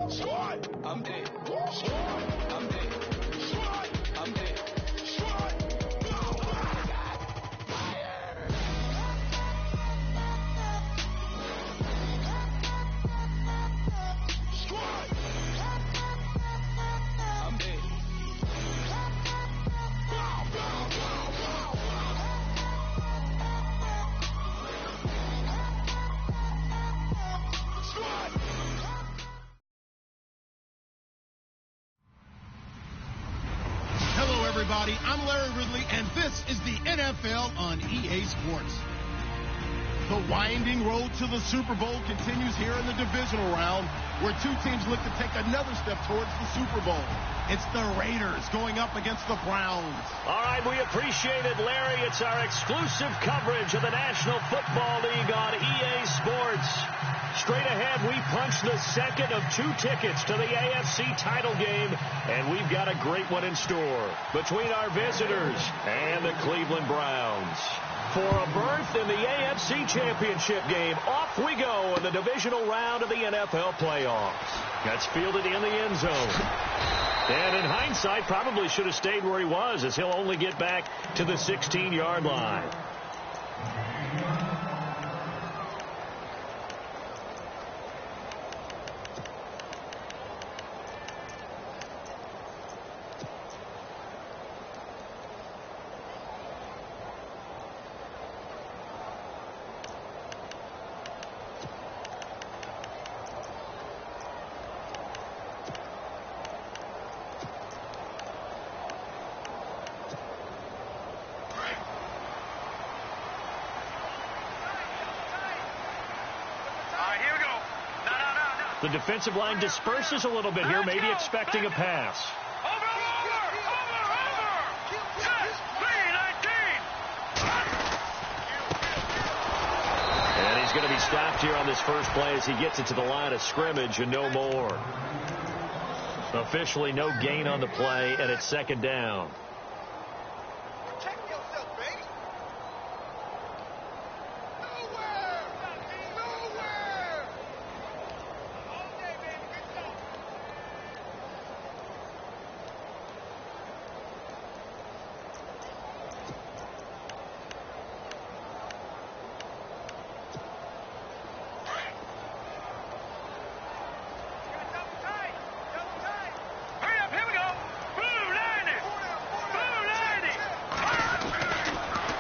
Squad, I'm dead. Squad, I'm dead. Squad, I'm dead. Squad. Everybody, I'm Larry Ridley, and this is the NFL on EA Sports. The winding road to the Super Bowl continues here in the divisional round, where two teams look to take another step towards the Super Bowl. It's the Raiders going up against the Browns. All right, we appreciate it, Larry. It's our exclusive coverage of the National Football League on EA Sports. Straight ahead, we punch the second of two tickets to the AFC title game, and we've got a great one in store between our visitors and the Cleveland Browns. For a berth in the AFC Championship game, off we go in the divisional round of the NFL playoffs. That's fielded in the end zone. And in hindsight, probably should have stayed where he was, as he'll only get back to the 16-yard line. The defensive line disperses a little bit here, maybe expecting a pass. And he's going to be stopped here on this first play as he gets it to the line of scrimmage and no more. Officially no gain on the play, and it's second down.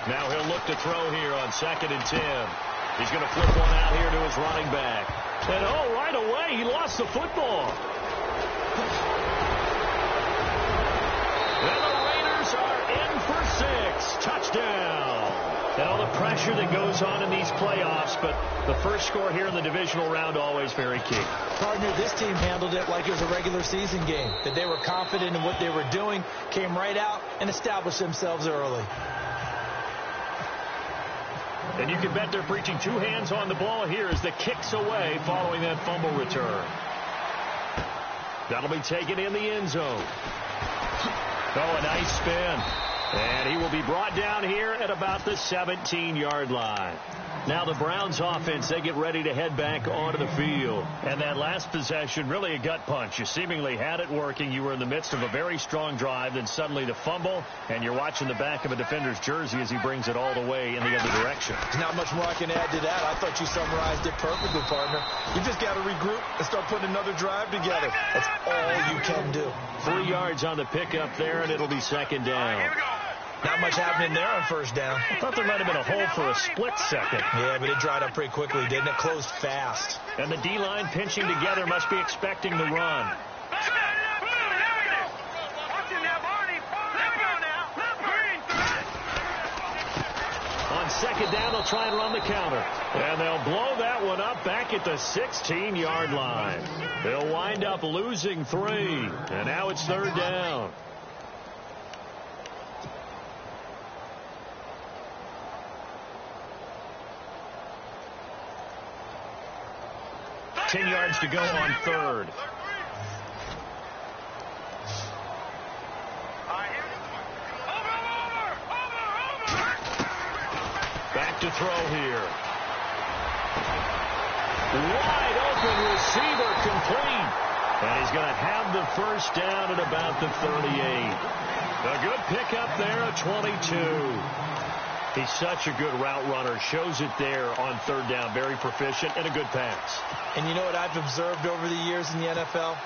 Now he'll look to throw here on 2nd and 10. He's going to flip one out here to his running back. And oh, right away, he lost the football. And the Raiders are in for 6. Touchdown. And all the pressure that goes on in these playoffs, but the first score here in the divisional round always very key. Partner, this team handled it like it was a regular season game, that they were confident in what they were doing, came right out and established themselves early. And you can bet they're preaching two hands on the ball here as the kick's away following that fumble return. That'll be taken in the end zone. Oh, a nice spin. And he will be brought down here at about the 17-yard line. Now the Browns offense, they get ready to head back onto the field. And that last possession, really a gut punch. You seemingly had it working. You were in the midst of a very strong drive. Then suddenly the fumble, and you're watching the back of a defender's jersey as he brings it all the way in the other direction. There's not much more I can add to that. I thought you summarized it perfectly, partner. You just got to regroup and start putting another drive together. That's all you can do. 3 yards on the pickup there, and it'll be second down. Not much happening there on first down. I thought there might have been a hole for a split second. Yeah, but it dried up pretty quickly, didn't it? Closed fast. And the D-line pinching together must be expecting the run. On second down, they'll try and run the counter. And they'll blow that one up back at the 16-yard line. They'll wind up losing 3. And now it's third down. 10 yards to go on third. Back to throw here. Wide open receiver complete. And he's going to have the first down at about the 38. A good pickup there at 22. He's such a good route runner. Shows it there on third down. Very proficient and a good pass. And you know what I've observed over the years in the NFL?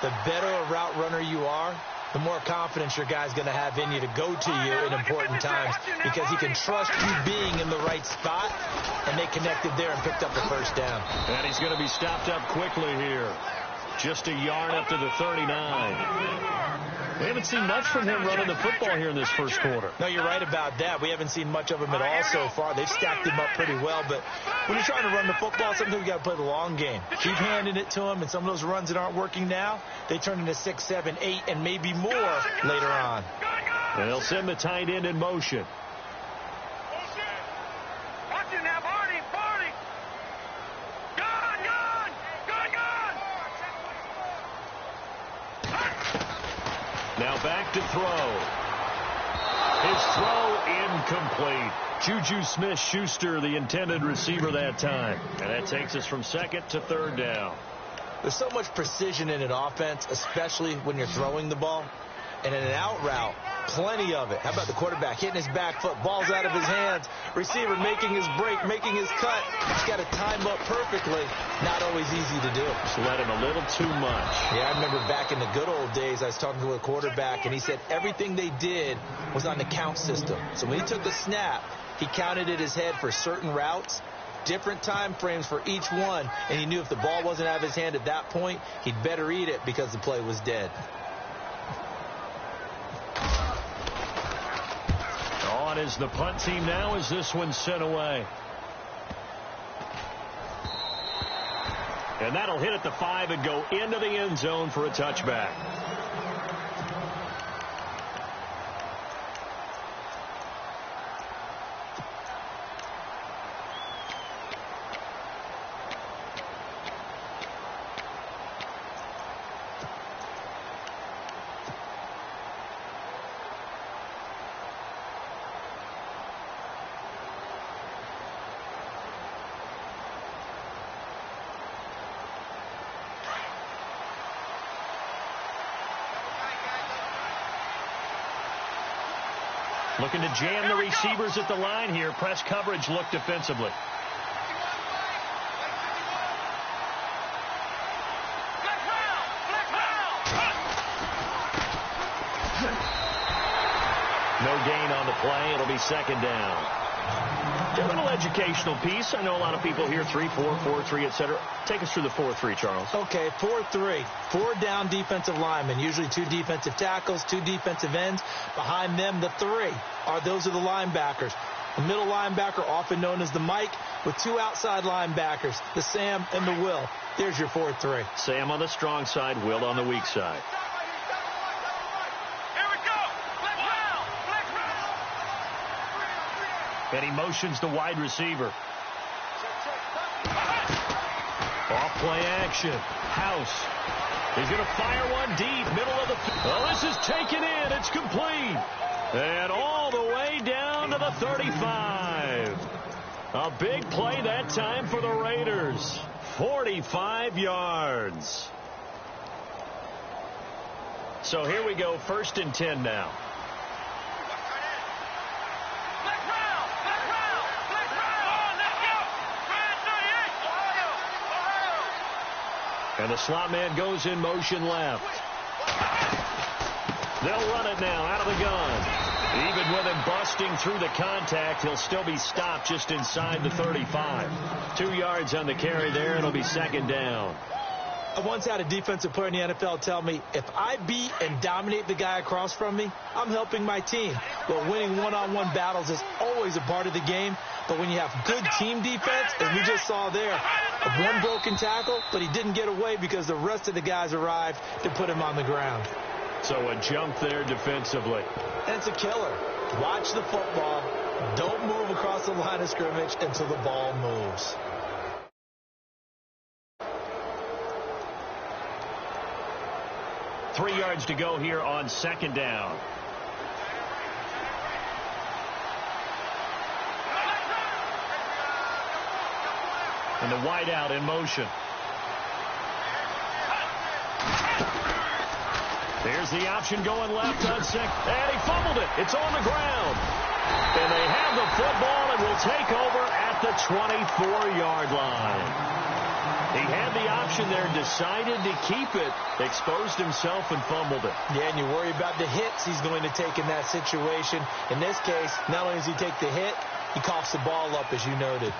The better a route runner you are, the more confidence your guy's going to have in you to go to you in important times because he can trust you being in the right spot, and they connected there and picked up the first down. And he's going to be stopped up quickly here. Just a yard up to the 39. We haven't seen much from him running the football here in this first quarter. No, you're right about that. We haven't seen much of him at all so far. They've stacked him up pretty well, but when you're trying to run the football, sometimes you got to play the long game. Keep handing it to him, and some of those runs that aren't working now, they turn into 6, 7, 8, and maybe more later on. And they'll send the tight end in motion. Now back to throw. His throw incomplete. Juju Smith-Schuster, the intended receiver that time. And that takes us from second to third down. There's so much precision in an offense, especially when you're throwing the ball. And in an out route, plenty of it. How about the quarterback hitting his back foot, ball's out of his hands, receiver making his break, making his cut. He's got to time up perfectly. Not always easy to do. Just let him a little too much. Yeah, I remember back in the good old days, I was talking to a quarterback, and he said everything they did was on the count system. So when he took the snap, he counted in his head for certain routes, different time frames for each one, and he knew if the ball wasn't out of his hand at that point, he'd better eat it because the play was dead. On is the punt team now as this one's sent away. And that'll hit at the 5 and go into the end zone for a touchback. Looking to jam the receivers at the line here. Press coverage look defensively. No gain on the play. It'll be second down. A little educational piece. I know a lot of people here 3-4, 4-3, etc. Take us through the 4-3, Charles. Okay, 4-3. 4 down defensive linemen, usually 2 defensive tackles, 2 defensive ends. Behind them, the 3 those are the linebackers. The middle linebacker, often known as the Mike, with 2 outside linebackers, the Sam and the Will. There's your 4-3. Sam on the strong side, Will on the weak side. And he motions the wide receiver. Off play action. House. He's going to fire one deep, middle of the field. Well, this is taken in. It's complete. And all the way down to the 35. A big play that time for the Raiders. 45 yards. So here we go, 1st and 10 now. And the slot man goes in motion left. They'll run it now out of the gun. Even with him busting through the contact, he'll still be stopped just inside the 35. 2 yards on the carry there. It'll be second down. I once had a defensive player in the NFL tell me, if I beat and dominate the guy across from me, I'm helping my team. Well, winning one-on-one battles is always a part of the game. But when you have good team defense, as we just saw there, one broken tackle, but he didn't get away because the rest of the guys arrived to put him on the ground. So a jump there defensively. And it's a killer. Watch the football. Don't move across the line of scrimmage until the ball moves. Three yards to go here on second down. And the wideout in motion. Here's the option going left on second. And he fumbled it. It's on the ground. And they have the football and will take over at the 24-yard line. He had the option there, decided to keep it, exposed himself and fumbled it. Yeah, and you worry about the hits he's going to take in that situation. In this case, not only does he take the hit, he coughs the ball up, as you noted.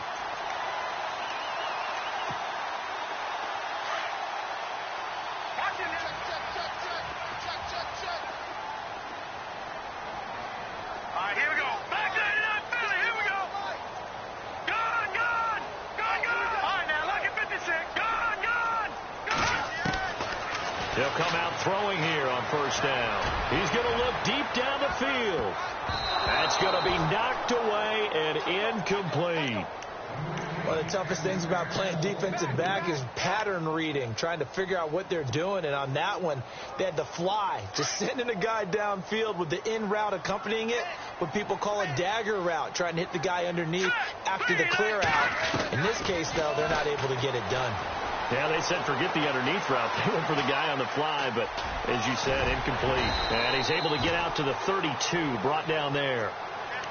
He'll come out throwing here on first down. He's going to look deep down the field. That's going to be knocked away and incomplete. One of the toughest things about playing defensive back is pattern reading, trying to figure out what they're doing. And on that one, they had to fly, just sending a guy downfield with the in route accompanying it, what people call a dagger route, trying to hit the guy underneath after the clear out. In this case, though, they're not able to get it done. Yeah, they said forget the underneath route. They went for the guy on the fly, but as you said, incomplete. And he's able to get out to the 32, brought down there.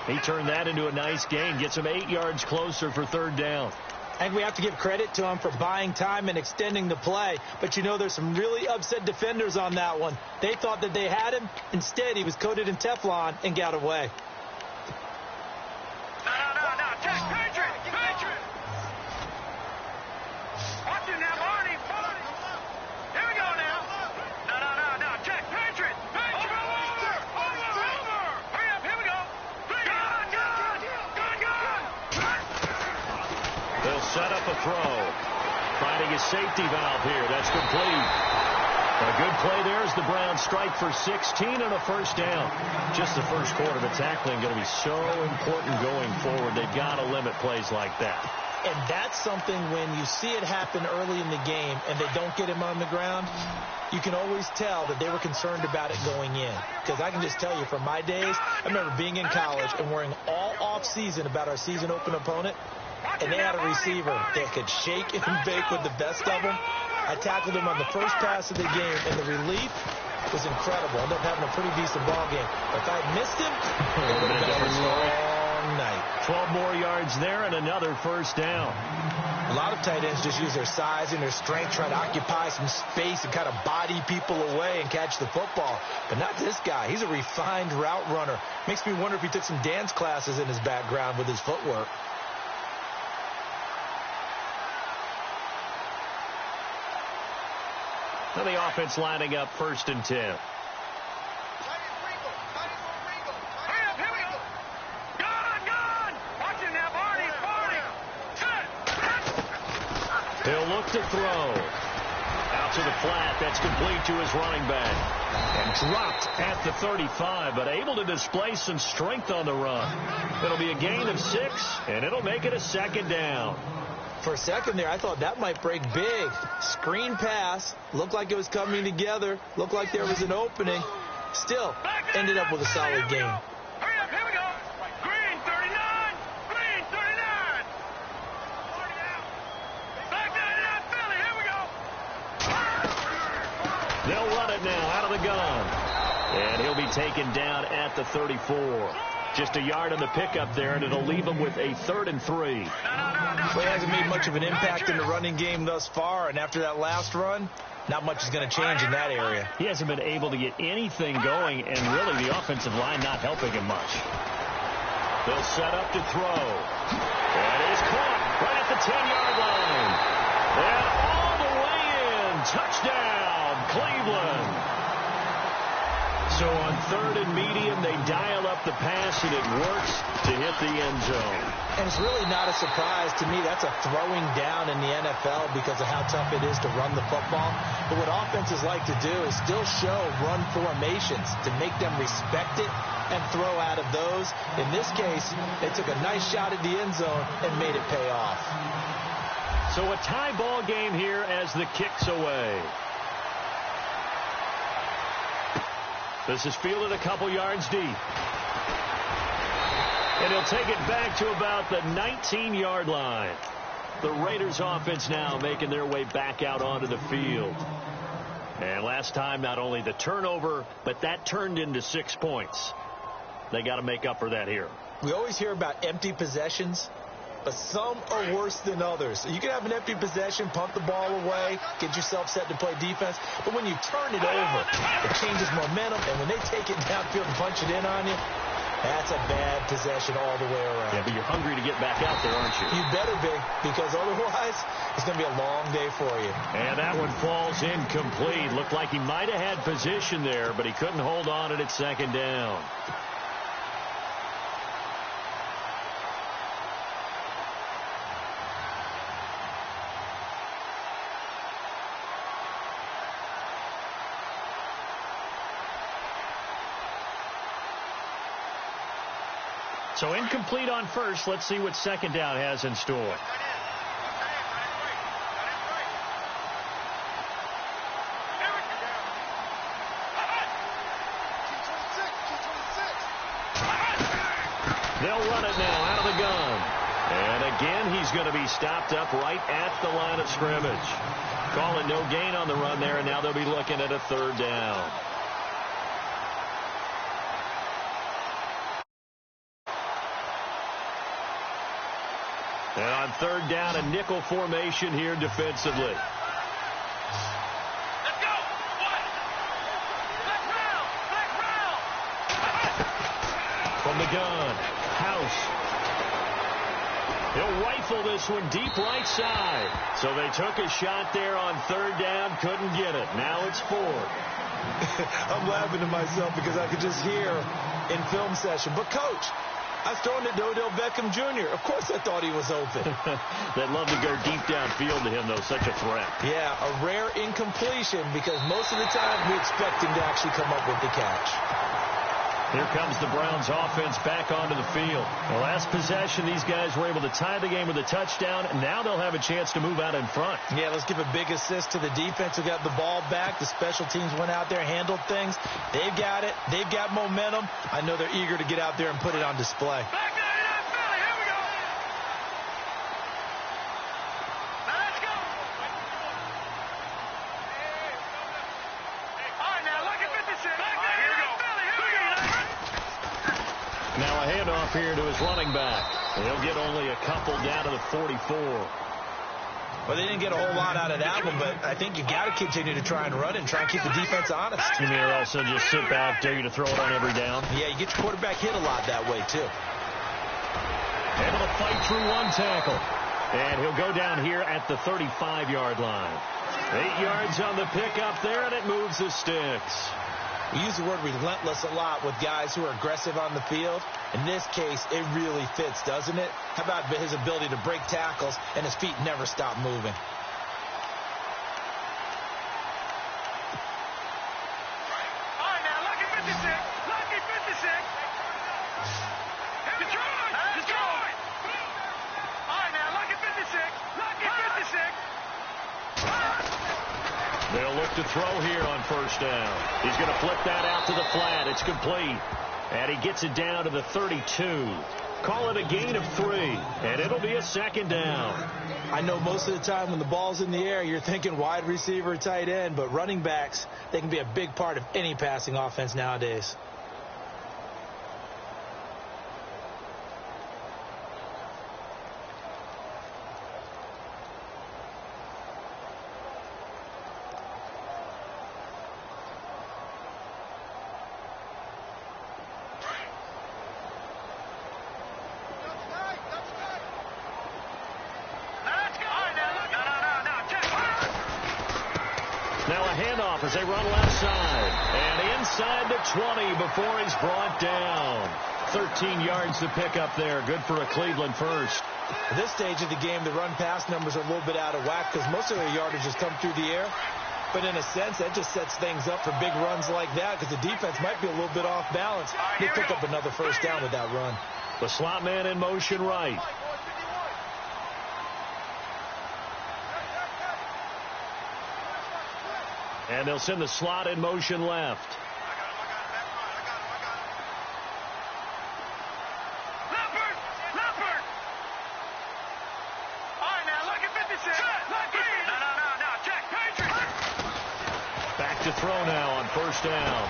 He turned that into a nice gain, gets him 8 yards closer for third down. And we have to give credit to him for buying time and extending the play. But, you know, there's some really upset defenders on that one. They thought that they had him. Instead, he was coated in Teflon and got away. Set up a throw. Finding a safety valve here. That's complete. A good play there as the Browns strike for 16 and a first down. Just the first quarter, but tackling going to be so important going forward. They've got to limit plays like that. And that's something when you see it happen early in the game and they don't get him on the ground, you can always tell that they were concerned about it going in. Because I can just tell you from my days, I remember being in college and worrying all off season about our season open opponent. And they had a receiver that could shake and bake with the best of them. I tackled him on the first pass of the game, and the relief was incredible. Ended up having a pretty decent ball game. But if I had missed him, it would have been a long night. 12 more yards there and another first down. A lot of tight ends just use their size and their strength, try to occupy some space and kind of body people away and catch the football. But not this guy. He's a refined route runner. Makes me wonder if he took some dance classes in his background with his footwork. Now the offense lining up 1st and 10. He'll look to throw. Out to the flat. That's complete to his running back. And dropped at the 35, but able to display some strength on the run. It'll be a gain of 6, and it'll make it a second down. For a second there, I thought that might break big. Screen pass. Looked like it was coming together. Looked like there was an opening. Still, ended up with a solid game. Hurry up, here we go. Green 39. Green 39. Back 99, Philly, here we go. They'll run it now out of the gun. And he'll be taken down at the 34. Just a yard on the pickup there, and it'll leave him with a 3rd and 3. Well, he hasn't made much of an impact in the running game thus far, and after that last run, not much is going to change in that area. He hasn't been able to get anything going, and really the offensive line not helping him much. They'll set up to throw. And he's caught right at the 10-yard line. And all the way in. Touchdown, Cleveland. So on 3rd and medium, they dial up the pass, and it works to hit the end zone. And it's really not a surprise to me. That's a throwing down in the NFL because of how tough it is to run the football. But what offenses like to do is still show run formations to make them respect it and throw out of those. In this case, they took a nice shot at the end zone and made it pay off. So a tie ball game here as the kick's away. This is fielded a couple yards deep. And he'll take it back to about the 19-yard line. The Raiders offense now making their way back out onto the field. And last time, not only the turnover, but that turned into 6 points. They got to make up for that here. We always hear about empty possessions, but some are worse than others. You can have an empty possession, punt the ball away, get yourself set to play defense, but when you turn it over, it changes momentum, and when they take it downfield and punch it in on you, that's a bad possession all the way around. Yeah, but you're hungry to get back out there, aren't you? You better be, because otherwise it's going to be a long day for you. And that one falls incomplete. Looked like he might have had position there, but he couldn't hold on at second down. So incomplete on first. Let's see what second down has in store. They'll run it now out of the gun. And again, he's going to be stopped up right at the line of scrimmage. Calling no gain on the run there, and now they'll be looking at a third down. And on third down, a nickel formation here defensively. Let's go. One. Black round. From the gun, House. He'll rifle this one deep right side. So they took a shot there on third down, couldn't get it. Now it's fourth. I'm laughing to myself because I could just hear in film session, but coach, I was throwing it to Odell Beckham Jr. Of course I thought he was open. They'd love to go deep downfield to him, though. Such a threat. Yeah, a rare incompletion because most of the time we expect him to actually come up with the catch. Here comes the Browns offense back onto the field. The last possession, these guys were able to tie the game with a touchdown, and now they'll have a chance to move out in front. Yeah, let's give a big assist to the defense who got the ball back. The special teams went out there, handled things. They've got it. They've got momentum. I know they're eager to get out there and put it on display. Back there, Philly. Here we go. Now let's go. All right, now look at 56. Back there, here we go. Philly. Here we go. Now a handoff here to his running back. He'll get only a couple down to the 44. Well, they didn't get a whole lot out of that one, but I think you got to continue to try and run and try and keep the defense honest. You mean or also just sit back, dare you to throw it on every down? Yeah, you get your quarterback hit a lot that way, too. Able to fight through one tackle. And he'll go down here at the 35-yard line. 8 yards on the pickup there, and it moves the sticks. We use the word relentless a lot with guys who are aggressive on the field. In this case, it really fits, doesn't it? How about his ability to break tackles and his feet never stop moving? All right, now look at 56. Lucky 56. Detroit. Detroit. All right, now look at 56. Lucky 56. They'll look to throw here on first down. He's going to flip that out to the flat. It's complete. And he gets it down to the 32. Call it a gain of 3. And it'll be a second down. I know most of the time when the ball's in the air, you're thinking wide receiver, tight end, but running backs, they can be a big part of any passing offense nowadays. Now a handoff as they run left side. And inside the 20 before he's brought down. 13 yards to pick up there. Good for a Cleveland first. At this stage of the game, the run-pass numbers are a little bit out of whack because most of their yardage has come through the air. But in a sense, that just sets things up for big runs like that because the defense might be a little bit off balance. They pick up another first down with that run. The slot man in motion right. And they'll send the slot in motion left. Leopard. All right, now look at 56. No, check. Patriot. Back throw now on first down.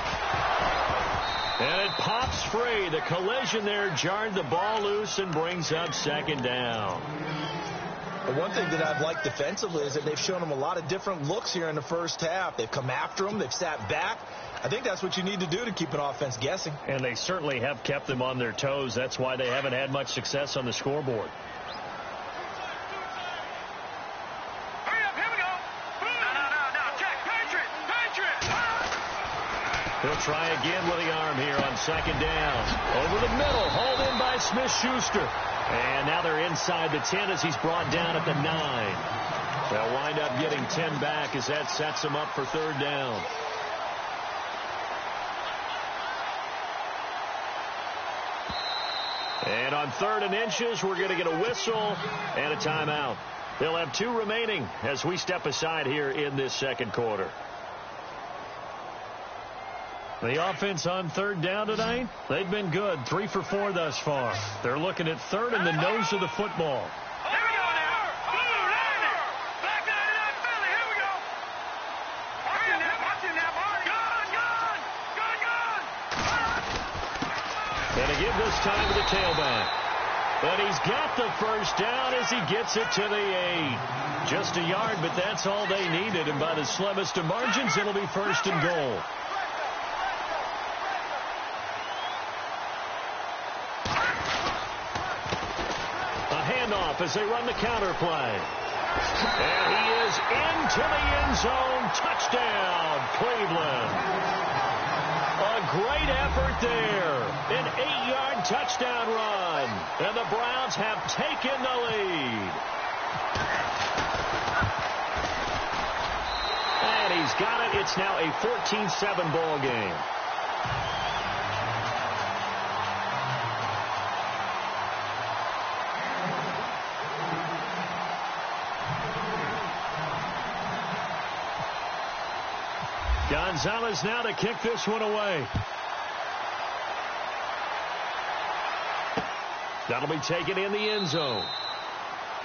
And it pops free. The collision there jarred the ball loose and brings up second down. Well, one thing that I've liked defensively is that they've shown them a lot of different looks here in the first half. They've come after them. They've sat back. I think that's what you need to do to keep an offense guessing. And they certainly have kept them on their toes. That's why they haven't had much success on the scoreboard. He'll try again with the arm here on second down. Over the middle, hauled in by Smith-Schuster. And now they're inside the 10 as he's brought down at the 9. They'll wind up getting 10 back as that sets them up for third down. And on 3rd and inches, we're going to get a whistle and a timeout. They'll have 2 remaining as we step aside here in this second quarter. The offense on 3rd down tonight, they've been good. 3 for 4 thus far. They're looking at 3rd and the nose of the football. Here we go now. Blue line. Black 99 Philly. Here we go. Watch him now. Gun. And to give this time to the tailback. But he's got the first down as he gets it to the 8. Just a yard, but that's all they needed. And by the slimmest of margins, it'll be 1st and goal. As they run the counter play. And he is into the end zone. Touchdown, Cleveland. A great effort there. An 8-yard touchdown run. And the Browns have taken the lead. And he's got it. It's now a 14-7 ball game. Gonzalez now to kick this one away. That'll be taken in the end zone.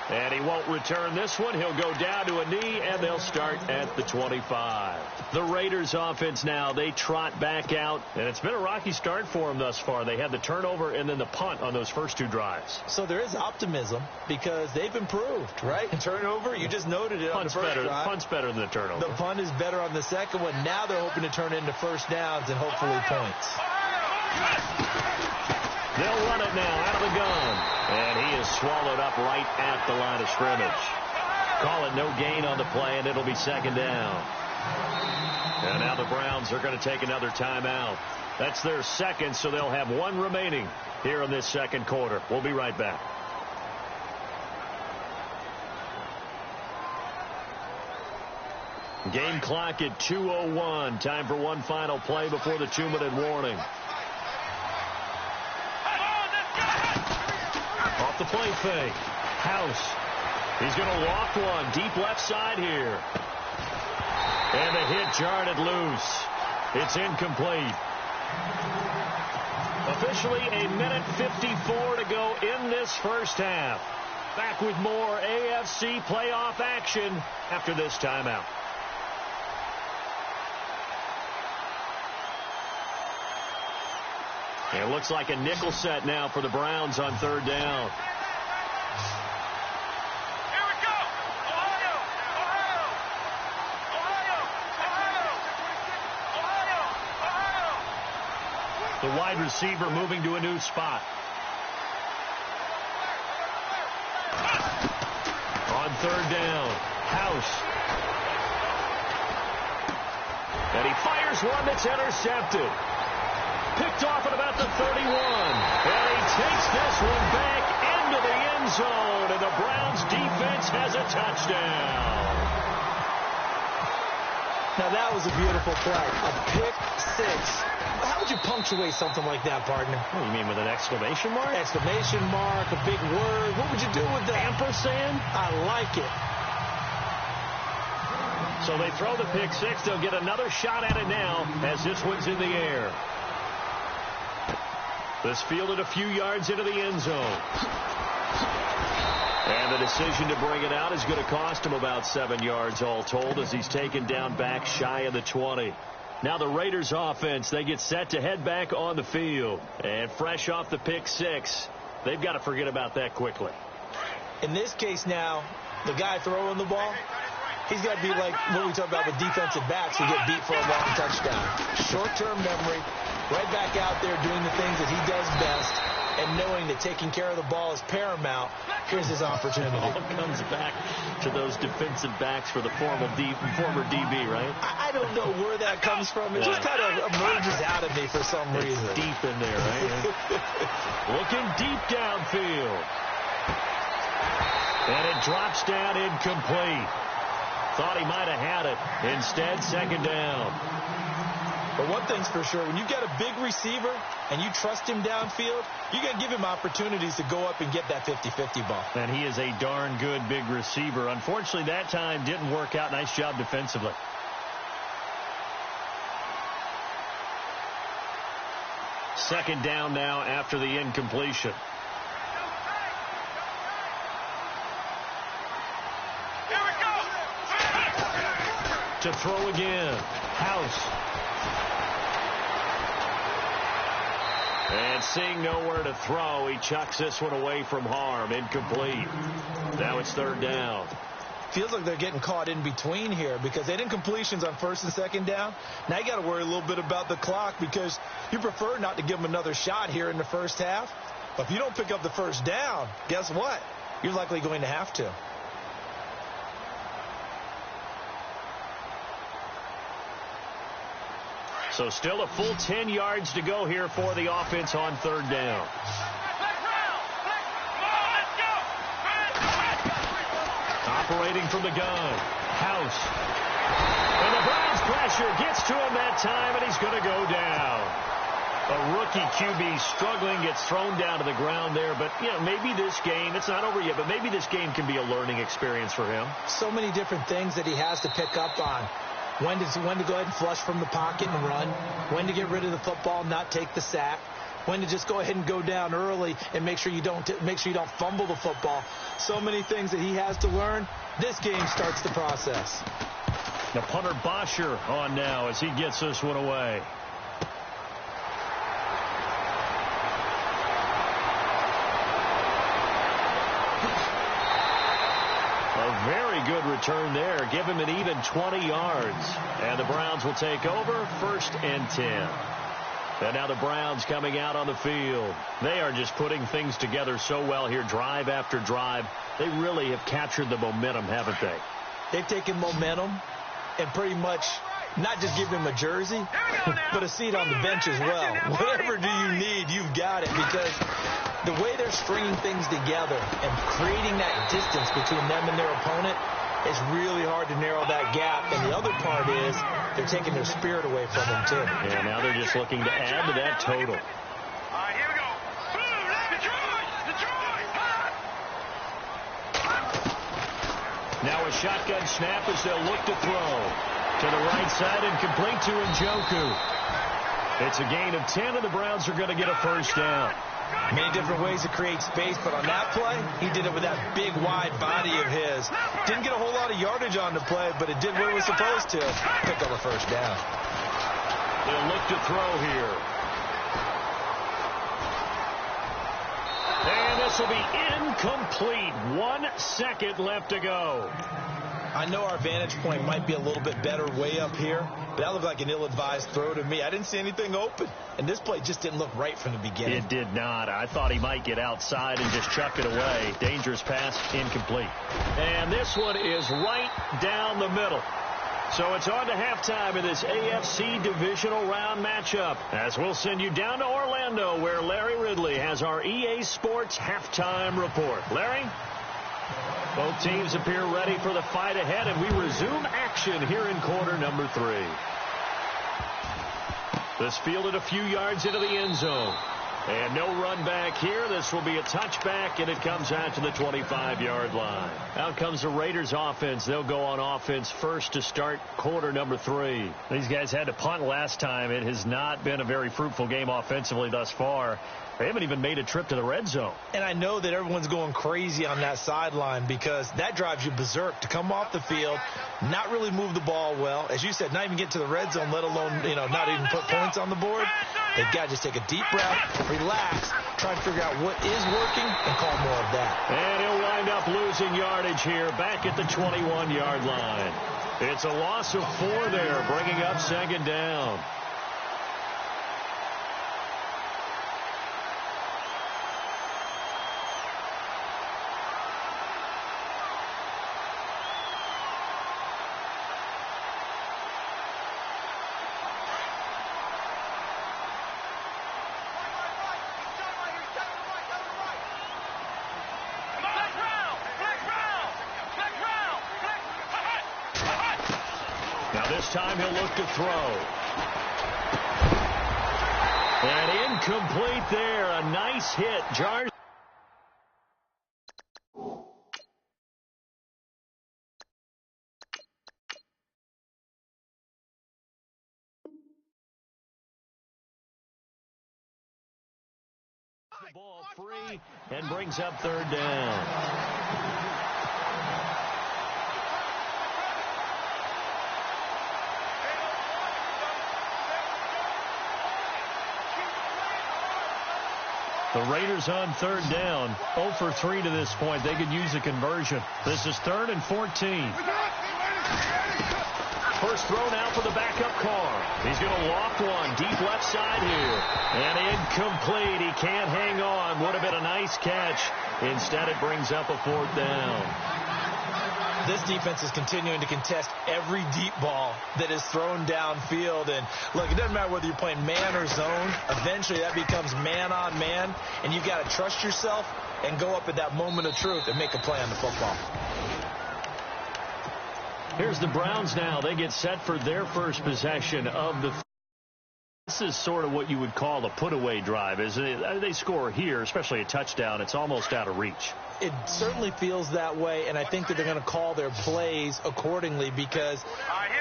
And he won't return this one. He'll go down to a knee, and they'll start at the 25. The Raiders offense now, they trot back out, and it's been a rocky start for them thus far. They had the turnover and then the punt on those first 2 drives. So there is optimism because they've improved, right? Turnover, you just noted it on the first drive. Punt's better than the turnover. The punt is better on the second one. Now they're hoping to turn it into first downs and hopefully points. They'll run it now out of the gun. And he is swallowed up right at the line of scrimmage. Call it no gain on the play, and it'll be second down. And now the Browns are going to take another timeout. That's their second, so they'll have 1 remaining here in this second quarter. We'll be right back. Game clock at 2:01. Time for one final play before the 2-minute warning. Off the play fake. House. He's going to walk one. Deep left side here. And the hit jarred it loose. It's incomplete. Officially a minute 54 to go in this first half. Back with more AFC playoff action after this timeout. It looks like a nickel set now for the Browns on 3rd down. Here we go. Ohio. The wide receiver moving to a new spot. On 3rd down, House. And he fires one that's intercepted. Picked off at about the 31. And he takes this one back into the end zone. And the Browns defense has a touchdown. Now that was a beautiful play. A pick 6. How would you punctuate something like that, partner? What do you mean, with an exclamation mark? Exclamation mark, a big word. What would you do with that? Ampersand? I like it. So they throw the pick 6. They'll get another shot at it now as this one's in the air. This fielded a few yards into the end zone. And the decision to bring it out is going to cost him about 7 yards all told as he's taken down back shy of the 20. Now the Raiders offense, they get set to head back on the field. And fresh off the pick six, they've got to forget about that quickly. In this case now, the guy throwing the ball, he's got to be like what we talk about with defensive backs who get beat for a long touchdown. Short-term memory, right back out there doing the things that he does best, and knowing that taking care of the ball is paramount. Here's his opportunity. It all comes back to those defensive backs for the former DB, right? I don't know where that comes from. It just kind of emerges out of me for some reason. It's deep in there, right? Looking deep downfield. And it drops down incomplete. Thought he might have had it. Instead, second down. But one thing's for sure, when you get a big receiver and you trust him downfield, you got to give him opportunities to go up and get that 50-50 ball. And he is a darn good big receiver. Unfortunately, that time didn't work out. Nice job defensively. Second down now after the incompletion. Here we go. To throw again. House. And seeing nowhere to throw, he chucks this one away from harm. Incomplete. Now it's third down. Feels like they're getting caught in between here because they did incompletions on first and second down. Now you got to worry a little bit about the clock because you prefer not to give them another shot here in the first half. But if you don't pick up the first down, guess what? You're likely going to have to. So still a full 10 yards to go here for the offense on third down. Operating from the gun. House. And the Browns pressure gets to him that time, and he's going to go down. A rookie QB struggling, gets thrown down to the ground there. But, you know, maybe this game, it's not over yet, but maybe this game can be a learning experience for him. So many different things that he has to pick up on. When to go ahead and flush from the pocket and run. When to get rid of the football and not take the sack. When to just go ahead and go down early and make sure you don't fumble the football. So many things that he has to learn. This game starts the process. The punter Bosher on now as he gets this one away. A very good return there. Give him an even 20 yards. And the Browns will take over, 1st and 10. And now the Browns coming out on the field. They are just putting things together so well here, drive after drive. They really have captured the momentum, haven't they? They've taken momentum and pretty much not just give him a jersey, but a seat on the bench as well. Whatever do you need, you've got it, because the way they're stringing things together and creating that distance between them and their opponent is really hard to narrow that gap. And the other part is they're taking their spirit away from them, too. Yeah, now they're just looking to add to that total. All right, here we go. Detroit! Now a shotgun snap as they'll look to throw. To the right side and complete to Njoku. It's a gain of 10, and the Browns are going to get a first down. Many different ways to create space, but on that play, he did it with that big, wide body of his. Didn't get a whole lot of yardage on the play, but it did what it was supposed to. Pick up a first down. They'll look to throw here. And this will be incomplete. 1 second left to go. I know our vantage point might be a little bit better way up here, but that looked like an ill-advised throw to me. I didn't see anything open, and this play just didn't look right from the beginning. It did not. I thought he might get outside and just chuck it away. Dangerous pass, incomplete. And this one is right down the middle. So it's on to halftime in this AFC divisional round matchup, as we'll send you down to Orlando, where Larry Ridley has our EA Sports halftime report. Larry? Both teams appear ready for the fight ahead, and we resume action here in quarter number 3. This fielded a few yards into the end zone. And no run back here. This will be a touchback, and it comes out to the 25-yard line. Out comes the Raiders offense. They'll go on offense first to start quarter number 3. These guys had to punt last time. It has not been a very fruitful game offensively thus far. They haven't even made a trip to the red zone. And I know that everyone's going crazy on that sideline because that drives you berserk to come off the field, not really move the ball well. As you said, not even get to the red zone, let alone, not even put points on the board. They've got to just take a deep breath, relax, try to figure out what is working, and call more of that. And he'll wind up losing yardage here back at the 21-yard line. It's a loss of 4 there, bringing up second down. This time he'll look to throw. And incomplete there. A nice hit. Jars. The ball free and brings up third down. The Raiders on third down, 0 for 3 to this point. They could use a conversion. This is 3rd and 14. First throw now for the backup Carr. He's going to loft one deep left side here. And incomplete. He can't hang on. Would have been a nice catch. Instead, it brings up a 4th down. This defense is continuing to contest every deep ball that is thrown downfield. And, look, it doesn't matter whether you're playing man or zone. Eventually, that becomes man on man. And you've got to trust yourself and go up at that moment of truth and make a play on the football. Here's the Browns now. They get set for their first possession of the. This is sort of what you would call a put-away drive. Is they score here, especially a touchdown, it's almost out of reach. It certainly feels that way, and I think that they're going to call their plays accordingly because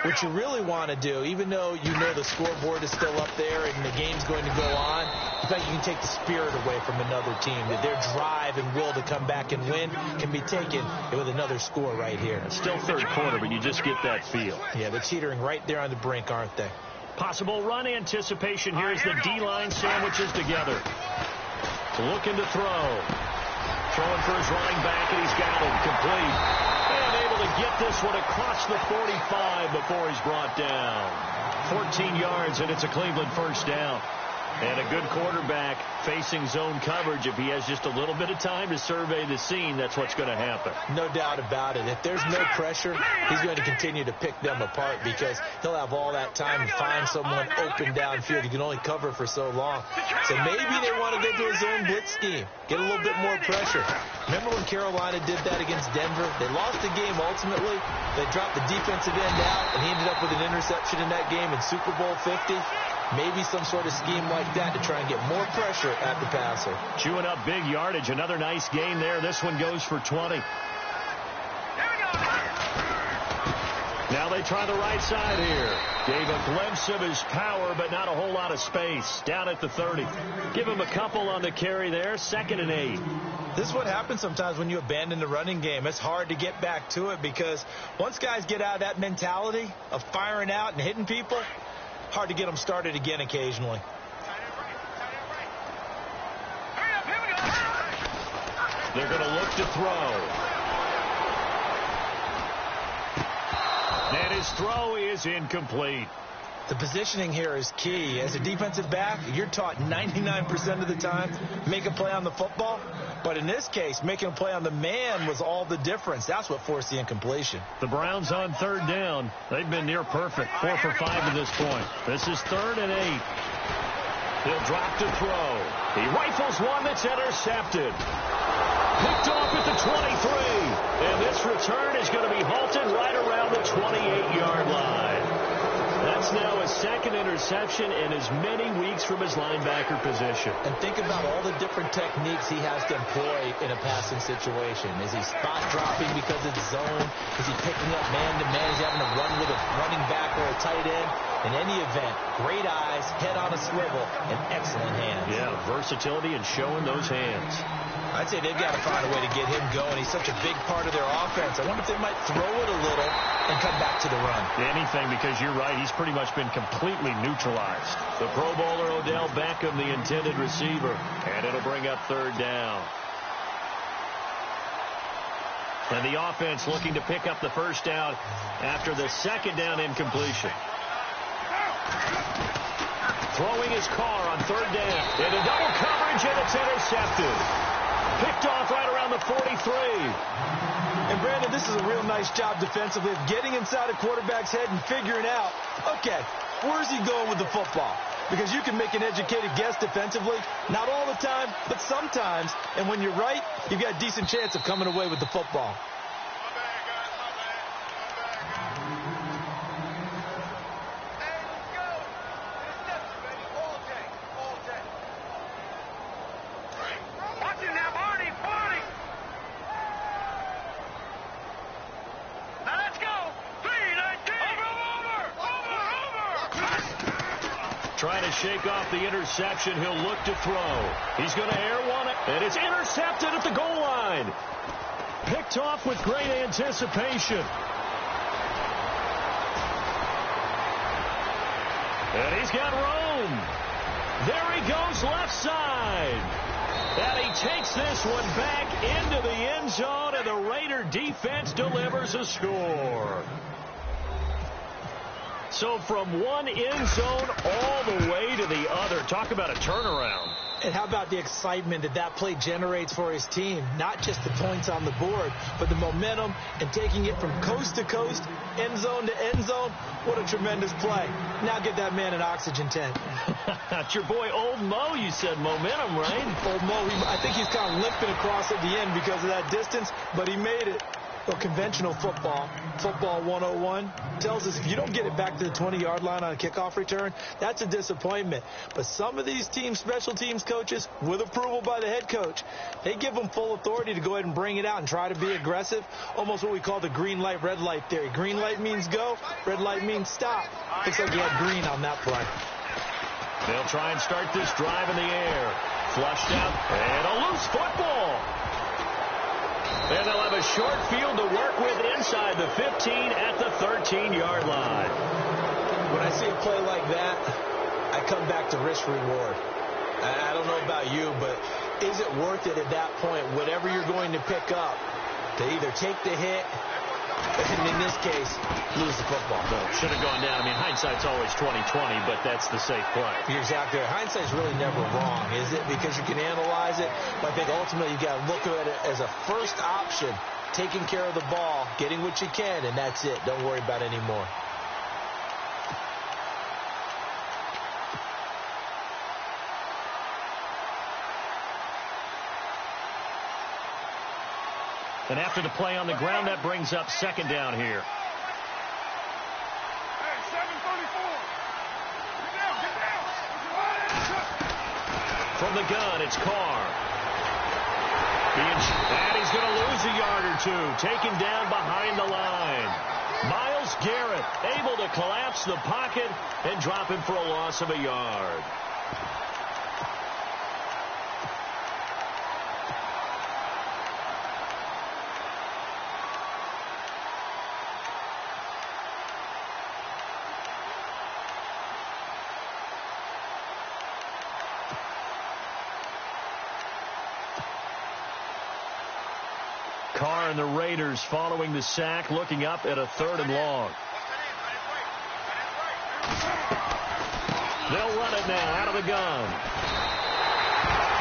what you really want to do, even though you know the scoreboard is still up there and the game's going to go on, in fact, you can take the spirit away from another team. That their drive and will to come back and win can be taken with another score right here. It's still third quarter, but you just get that feel. Yeah, they're teetering right there on the brink, aren't they? Possible run anticipation here as the D-line sandwiches together. Looking to throw. Throwing for his running back, and he's got him complete. And able to get this one across the 45 before he's brought down. 14 yards, and it's a Cleveland first down. And a good quarterback facing zone coverage. If he has just a little bit of time to survey the scene, that's what's going to happen. No doubt about it. If there's no pressure, he's going to continue to pick them apart because he'll have all that time to find someone open downfield. He can only cover for so long. So maybe they want to go to a zone blitz scheme, get a little bit more pressure. Remember when Carolina did that against Denver? They lost the game ultimately. They dropped the defensive end out, and he ended up with an interception in that game in Super Bowl 50. Maybe some sort of scheme like that to try and get more pressure at the passer. Chewing up big yardage. Another nice gain there. This one goes for 20. Now they try the right side here. Gave a glimpse of his power, but not a whole lot of space. Down at the 30. Give him a couple on the carry there. 2nd and 8. This is what happens sometimes when you abandon the running game. It's hard to get back to it because once guys get out of that mentality of firing out and hitting people, hard to get them started again occasionally. They're going to look to throw. And his throw is incomplete. The positioning here is key. As a defensive back, you're taught 99% of the time, make a play on the football. But in this case, making a play on the man was all the difference. That's what forced the incompletion. The Browns on third down. They've been near perfect. 4 for 5 to this point. This is 3rd and 8. He'll drop to throw. He rifles one that's intercepted. Picked off at the 23. And this return is going to be halted right around the 28-yard line. That's now a second interception in as many weeks from his linebacker position. And think about all the different techniques he has to employ in a passing situation. Is he spot dropping because it's zone? Is he picking up man-to-man? Is he having to run with a running back or a tight end? In any event, great eyes, head on a swivel, and excellent hands. Yeah, versatility and showing those hands. I'd say they've got to find a way to get him going. He's such a big part of their offense. I wonder if they might throw it a little and come back to the run. Anything, because you're right, he's pretty much been completely neutralized. The Pro Bowler Odell Beckham, the intended receiver, and it'll bring up third down. And the offense looking to pick up the first down after the second down incompletion. Throwing his car on third down. Into double coverage, and it's intercepted. Picked off right around the 43. And, Brandon, this is a real nice job defensively of getting inside a quarterback's head and figuring out, okay, where's he going with the football? Because you can make an educated guess defensively, not all the time, but sometimes. And when you're right, you've got a decent chance of coming away with the football. Trying to shake off the interception. He'll look to throw. He's going to air one, and it's intercepted at the goal line. Picked off with great anticipation. And he's got room. There he goes, left side. And he takes this one back into the end zone, and the Raider defense delivers a score. So from one end zone all the way to the other. Talk about a turnaround. And how about the excitement that that play generates for his team? Not just the points on the board, but the momentum and taking it from coast to coast, end zone to end zone. What a tremendous play. Now get that man an oxygen tank. That's your boy Old Mo. You said momentum, right? Old Mo, I think he's kind of limping across at the end because of that distance, but he made it. Well, conventional football 101, tells us if you don't get it back to the 20-yard line on a kickoff return, that's a disappointment. But some of these team special teams coaches, with approval by the head coach, they give them full authority to go ahead and bring it out and try to be aggressive, almost what we call the green light, red light theory. Green light means go, red light means stop. Looks like you had green on that play. They'll try and start this drive in the air. Flushed out, and a loose football. And they'll have a short field to work with inside the 15 at the 13-yard line. When I see a play like that, I come back to risk-reward. I don't know about you, but is it worth it at that point, whatever you're going to pick up, to either take the hit, and in this case, lose the football? No, should have gone down. I mean, hindsight's always 20/20, but that's the safe play. You're exactly right. Hindsight's really never wrong, is it? Because you can analyze it, but I think ultimately you got to look at it as a first option, taking care of the ball, getting what you can, and that's it. Don't worry about it anymore. And after the play on the ground, that brings up second down here. Hey, 734. Get down. From the gun, it's Carr. And he's going to lose a yard or two. Taken down behind the line. Myles Garrett able to collapse the pocket and drop him for a loss of a yard. Carr and the Raiders following the sack, looking up at a 3rd and long. They'll run it now out of the gun.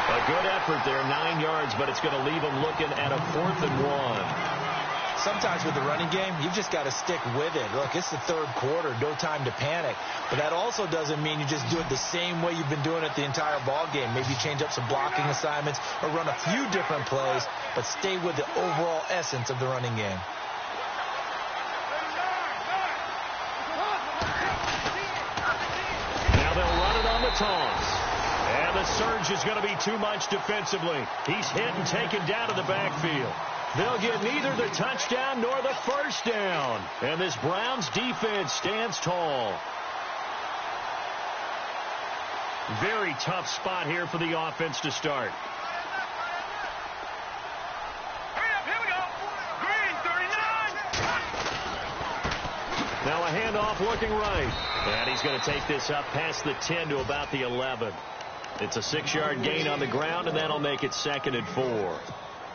A good effort there, 9 yards, but it's going to leave them looking at a 4th and 1. Sometimes with the running game, you've just got to stick with it. Look, it's the 3rd quarter, no time to panic. But that also doesn't mean you just do it the same way you've been doing it the entire ball game. Maybe you change up some blocking assignments or run a few different plays, but stay with the overall essence of the running game. toss. And the surge is going to be too much defensively. He's hit and taken down to the backfield. They'll get neither the touchdown nor the first down. And this Browns defense stands tall. Very tough spot here for the offense to start. Here we go. Green, 39. Now a handoff looking right. And he's going to take this up past the 10 to about the 11. It's a 6-yard gain on the ground, and that'll make it 2nd and 4.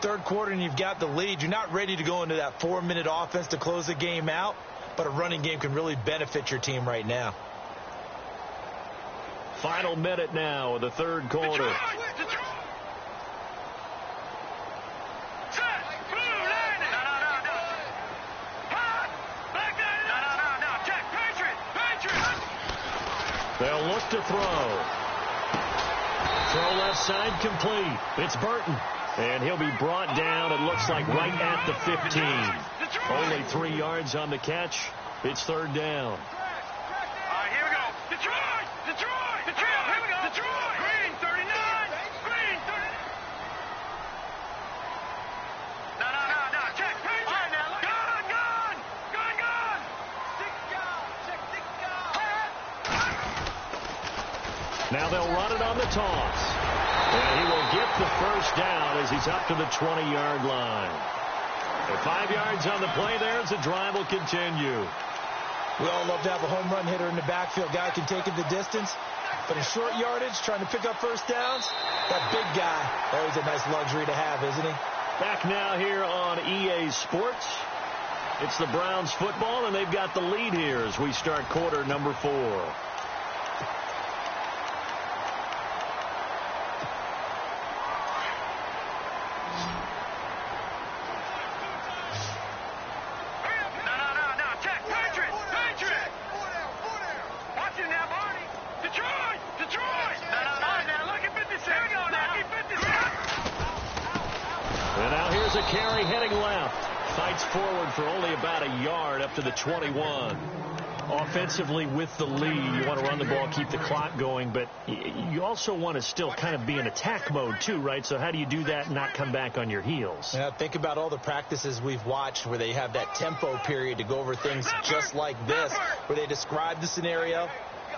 Third quarter, and you've got the lead. You're not ready to go into that 4-minute offense to close the game out, but a running game can really benefit your team right now. Final minute now of the third quarter. They'll look to throw. Throw left side complete. It's Burton. And he'll be brought down, it looks like, right at the 15. Only 3 yards on the catch. It's third down. All right, here we go. Detroit! Detroit! Detroit! Here we go. Detroit! Green, 39. Green, 39. No. Check. All right, now, look. Gun. Now they'll run it on the toss. And he will get the first down as he's up to the 20-yard line. And 5 yards on the play there as the drive will continue. We all love to have a home run hitter in the backfield. Guy can take it the distance. But in short yardage, trying to pick up first downs, that big guy, always a nice luxury to have, isn't he? Back now here on EA Sports. It's the Browns football, and they've got the lead here as we start quarter number 4. Carry heading left. Fights forward for only about a yard up to the 21. Offensively with the lead, you want to run the ball, keep the clock going, but you also want to still kind of be in attack mode too, right? So how do you do that and not come back on your heels? Yeah, think about all the practices we've watched where they have that tempo period to go over things just like this, where they describe the scenario,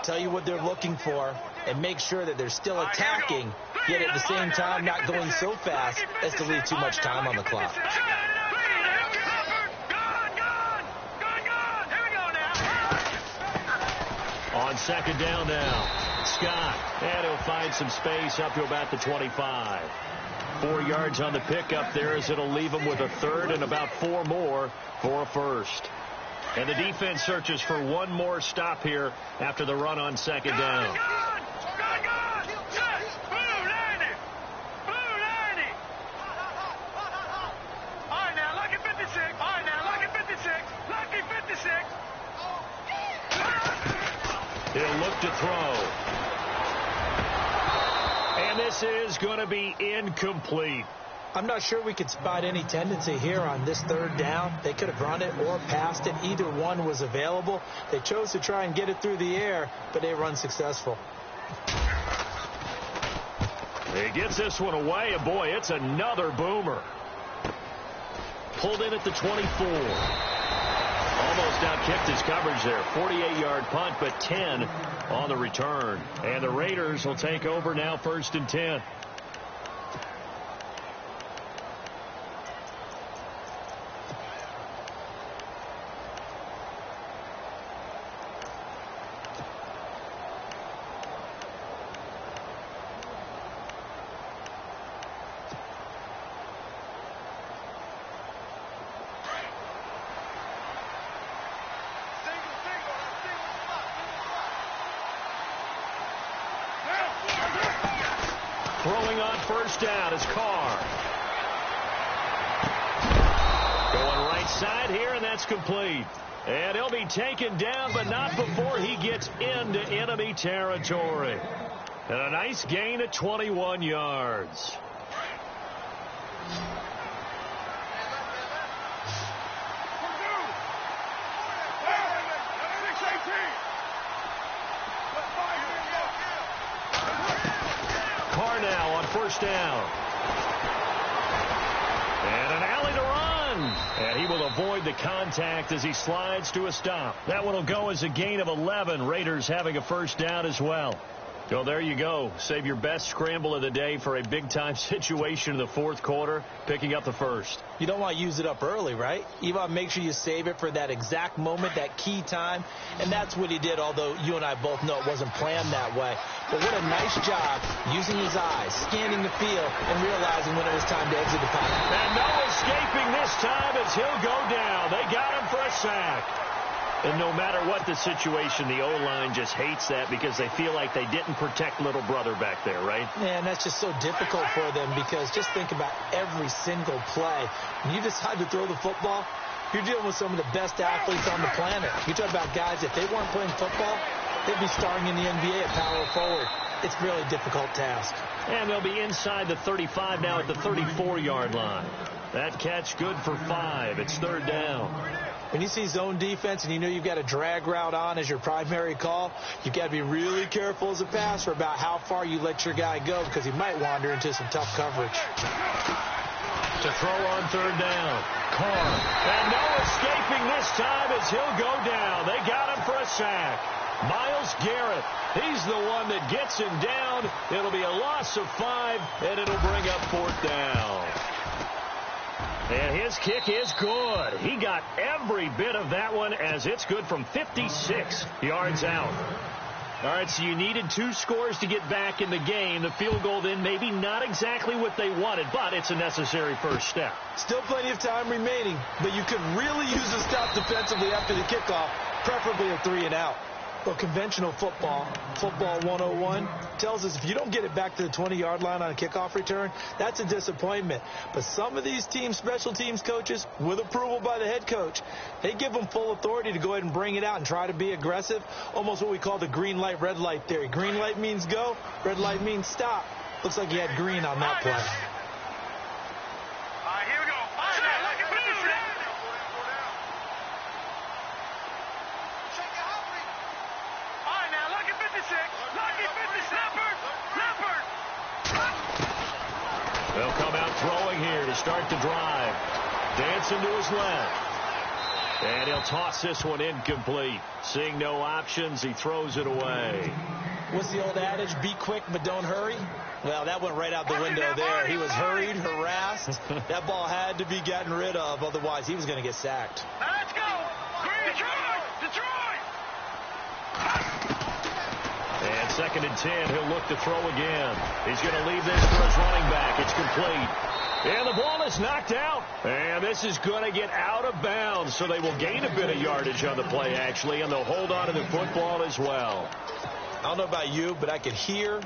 tell you what they're looking for, and make sure that they're still attacking, yet at the same time not going so fast as to leave too much time on the clock. On second down now, Scott, and he'll find some space up to about the 25. 4 yards on the pickup there as it'll leave him with a third and about 4 more for a first. And the defense searches for one more stop here after the run on second down. He'll look to throw. And this is going to be incomplete. I'm not sure we could spot any tendency here on this third down. They could have run it or passed it. Either one was available. They chose to try and get it through the air, but they run successful. He gets this one away, and boy, it's another boomer. Pulled in at the 24. Almost outkicked his coverage there. 48-yard punt, but 10 on the return. And the Raiders will take over now, 1st and 10. Throwing on first down is Carr. Going right side here, and that's complete. And he'll be taken down, but not before he gets into enemy territory. And a nice gain of 21 yards. now on first down. And an alley to run. And he will avoid the contact as he slides to a stop. That one will go as a gain of 11. Raiders having a first down as well. So there you go. Save your best scramble of the day for a big-time situation in the fourth quarter, picking up the first. You don't want to use it up early, right? You want to make sure you save it for that exact moment, that key time. And that's what he did, although you and I both know it wasn't planned that way. But what a nice job using his eyes, scanning the field, and realizing when it was time to exit the pocket. And no escaping this time as he'll go down. They got him for a sack. And no matter what the situation, the O-line just hates that because they feel like they didn't protect little brother back there, right? Man, that's just so difficult for them because just think about every single play. When you decide to throw the football, you're dealing with some of the best athletes on the planet. You talk about guys, if they weren't playing football, they'd be starring in the NBA at power forward. It's a really difficult task. And they'll be inside the 35 now at the 34-yard line. That catch good for 5. It's third down. When you see zone defense and you know you've got a drag route on as your primary call, you've got to be really careful as a passer about how far you let your guy go because he might wander into some tough coverage. To throw on third down. Carr. And no escaping this time as he'll go down. They got him for a sack. Myles Garrett. He's the one that gets him down. It'll be a loss of 5, and it'll bring up fourth down. And his kick is good. He got every bit of that one as it's good from 56 yards out. All right, so you needed 2 scores to get back in the game. The field goal then maybe not exactly what they wanted, but it's a necessary first step. Still plenty of time remaining, but you could really use a stop defensively after the kickoff, preferably a 3-and-out. Well, conventional football 101, tells us if you don't get it back to the 20-yard line on a kickoff return, that's a disappointment. But some of these teams, special teams coaches, with approval by the head coach, they give them full authority to go ahead and bring it out and try to be aggressive, almost what we call the green light, red light theory. Green light means go, red light means stop. Looks like he had green on that play. They'll come out throwing here to start the drive. Dancing to his left. And he'll toss this one incomplete. Seeing no options, he throws it away. What's the old adage? Be quick, but don't hurry. Well, that went right out the window there. He was hurried, harassed. That ball had to be gotten rid of. Otherwise, he was going to get sacked. Let's go! Detroit! And 2nd and 10, he'll look to throw again. He's going to leave this for his running back. It's complete. And the ball is knocked out. And this is going to get out of bounds, so they will gain a bit of yardage on the play, actually, and they'll hold on to the football as well. I don't know about you, but I could hear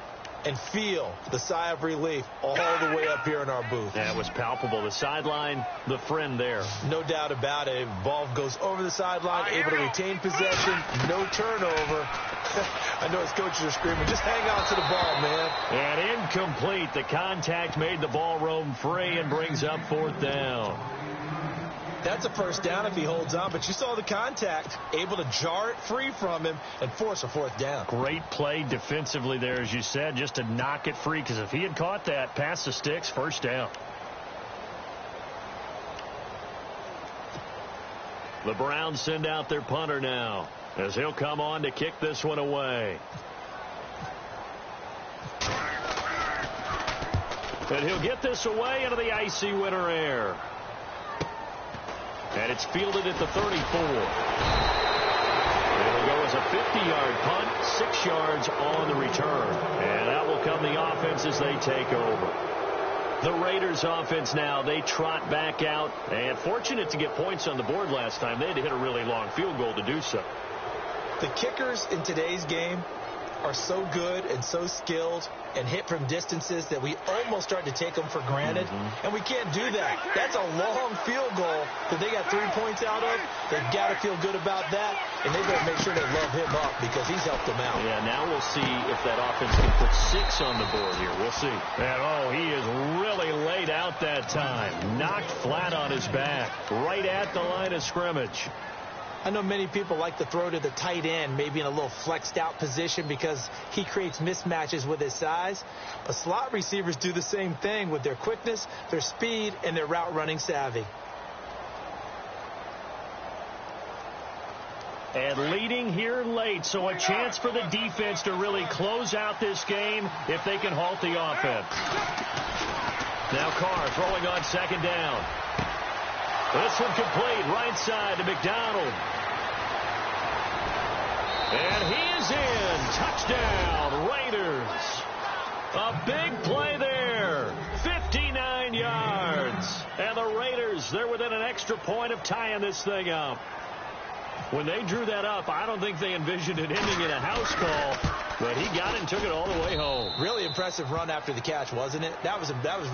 and feel the sigh of relief all the way up here in our booth. That was palpable. The sideline, the friend there. No doubt about it. Ball goes over the sideline, able to retain possession, no turnover. I know his coaches are screaming, just hang on to the ball, man. And incomplete. The contact made the ball roam free and brings up fourth down. That's a first down if he holds on, but you saw the contact, able to jar it free from him and force a fourth down. Great play defensively there, as you said, just to knock it free, because if he had caught that, past the sticks, first down. The Browns send out their punter now, as he'll come on to kick this one away. And he'll get this away into the icy winter air. And it's fielded at the 34. It'll go as a 50-yard punt, 6 yards on the return. And that will come the offense as they take over. The Raiders offense now, they trot back out. And fortunate to get points on the board last time. They had to hit a really long field goal to do so. The kickers in today's game are so good and so skilled and hit from distances that we almost start to take them for granted. And we can't do that. That's a long field goal that they got 3 points out of. They've got to feel good about that, and they better make sure they love him up because he's helped them out. Yeah, now we'll see if that offense can put 6 on the board here. We'll see. And, he is really laid out that time. Knocked flat on his back, right at the line of scrimmage. I know many people like to throw to the tight end, maybe in a little flexed out position because he creates mismatches with his size. But slot receivers do the same thing with their quickness, their speed, and their route running savvy. And leading here late, so a chance for the defense to really close out this game if they can halt the offense. Now Carr throwing on second down. This one complete, right side to McDonald. And he is in. Touchdown, Raiders. A big play there. 59 yards. And the Raiders, they're within an extra point of tying this thing up. When they drew that up, I don't think they envisioned it ending in a house call, but he got it and took it all the way home. Really impressive run after the catch, wasn't it? That was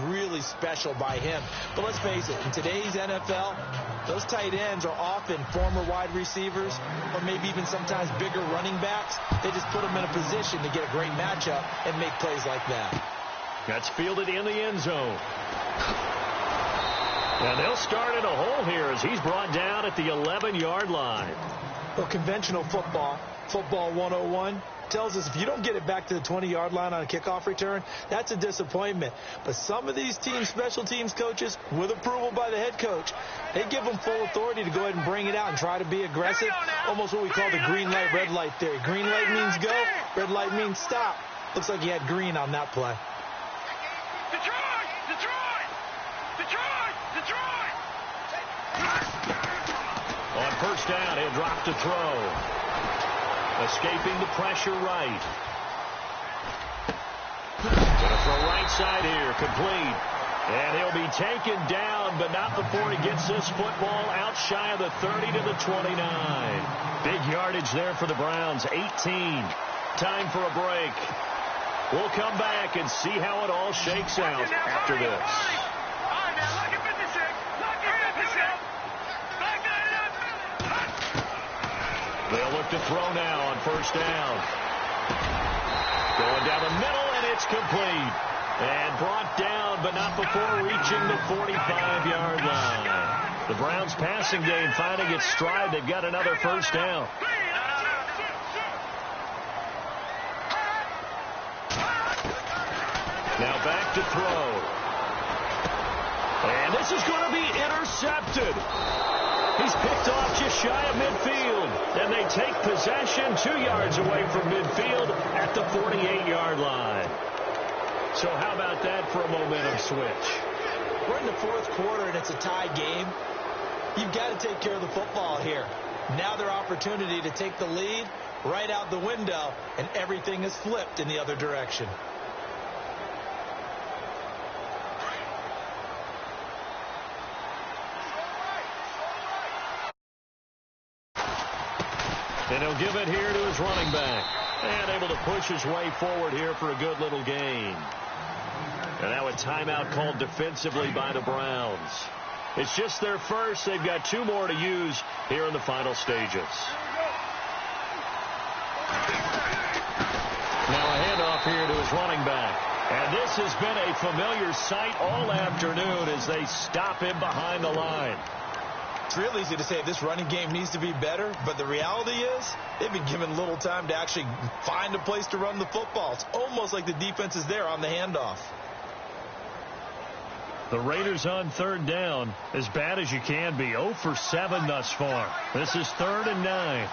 really special by him. But let's face it, in today's NFL, those tight ends are often former wide receivers or maybe even sometimes bigger running backs. They just put them in a position to get a great matchup and make plays like that. That's fielded in the end zone. And they'll start in a hole here as he's brought down at the 11-yard line. Well, conventional football 101, tells us if you don't get it back to the 20-yard line on a kickoff return, that's a disappointment. But some of these teams, special teams coaches, with approval by the head coach, they give them full authority to go ahead and bring it out and try to be aggressive, almost what we call the green light, red light theory. Green light means go, red light means stop. Looks like he had green on that play. On first down, he'll drop to throw. Escaping the pressure right. Gonna throw right side here, complete. And he'll be taken down, but not before he gets this football out shy of the 30 to the 29. Big yardage there for the Browns, 18. Time for a break. We'll come back and see how it all shakes out after this. They'll look to throw now on first down. Going down the middle, and it's complete. And brought down, but not before reaching the 45-yard line. The Browns' passing game finding its stride. They've got another first down. Now back to throw. And this is going to be intercepted. He's picked off just shy of midfield. And they take possession 2 yards away from midfield at the 48-yard line. So how about that for a momentum switch? We're in the fourth quarter, and it's a tie game. You've got to take care of the football here. Now their opportunity to take the lead right out the window, and everything is flipped in the other direction. And he'll give it here to his running back. And able to push his way forward here for a good little gain. And now a timeout called defensively by the Browns. It's just their first. They've got 2 more to use here in the final stages. Now a handoff here to his running back. And this has been a familiar sight all afternoon as they stop him behind the line. It's real easy to say this running game needs to be better, but the reality is they've been given little time to actually find a place to run the football. It's almost like the defense is there on the handoff. The Raiders on third down, as bad as you can be, 0 for 7 thus far. This is 3rd and 9.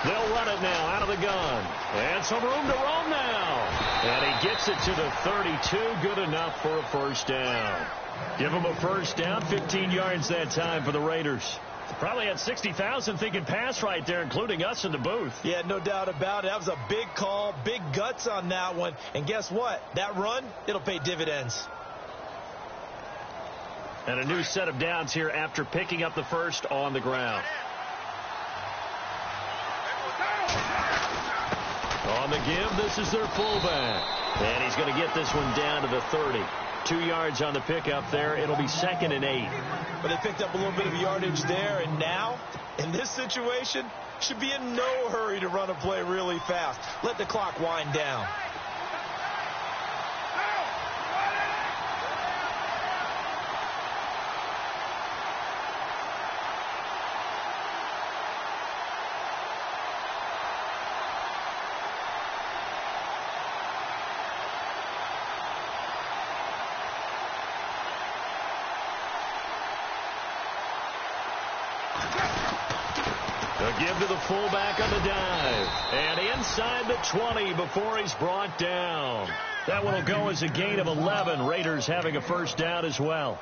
They'll run it now out of the gun. And some room to roam now. And he gets it to the 32, good enough for a first down. Give him a first down, 15 yards that time for the Raiders. Probably had 60,000 thinking pass right there, including us in the booth. Yeah, no doubt about it. That was a big call, big guts on that one. And guess what? That run, it'll pay dividends. And a new set of downs here after picking up the first on the ground. On the give, this is their fullback. And he's going to get this one down to the 30. 2 yards on the pickup there. It'll be 2nd and 8. But they picked up a little bit of yardage there, and now, in this situation, should be in no hurry to run a play really fast. Let the clock wind down. A give to the fullback on the dive. And inside the 20 before he's brought down. That one will go as a gain of 11. Raiders having a first down as well.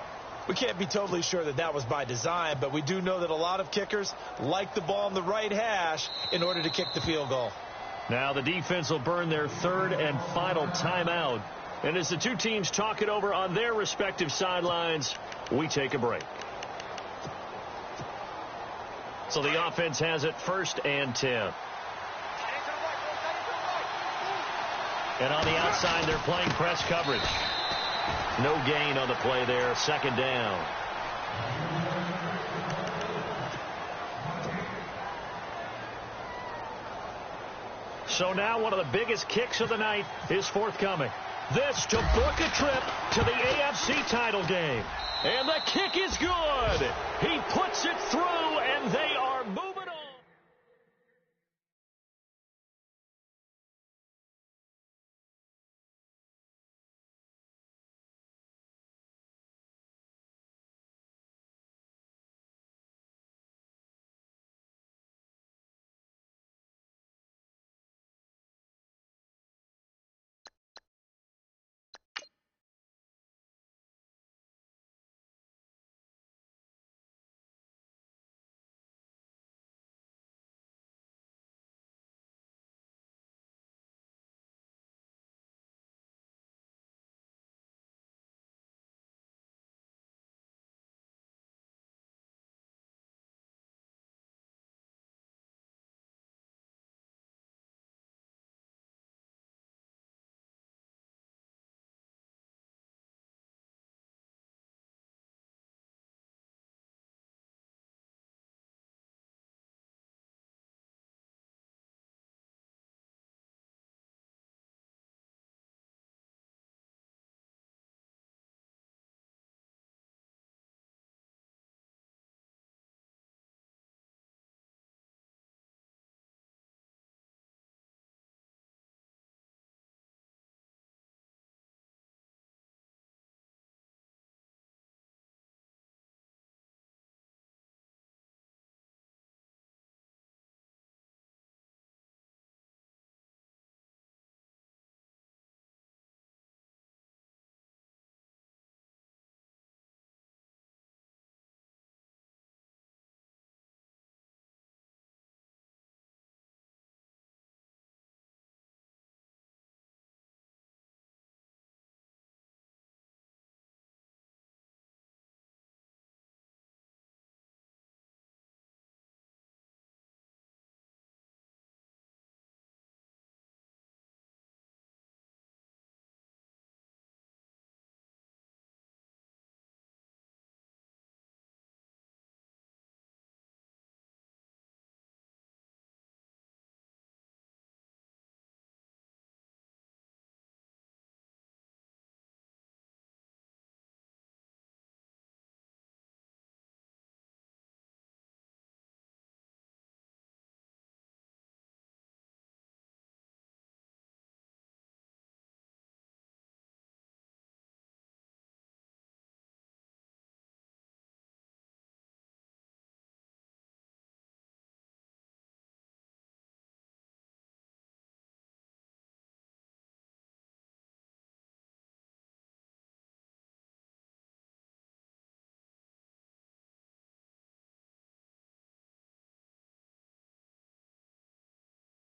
We can't be totally sure that that was by design, but we do know that a lot of kickers like the ball on the right hash in order to kick the field goal. Now the defense will burn their third and final timeout. And as the two teams talk it over on their respective sidelines, we take a break. So the offense has it 1st and 10. And on the outside, they're playing press coverage. No gain on the play there. 2nd down. So now one of the biggest kicks of the night is forthcoming. This to book a trip to the AFC title game. And the kick is good. He puts it through, and they are moving.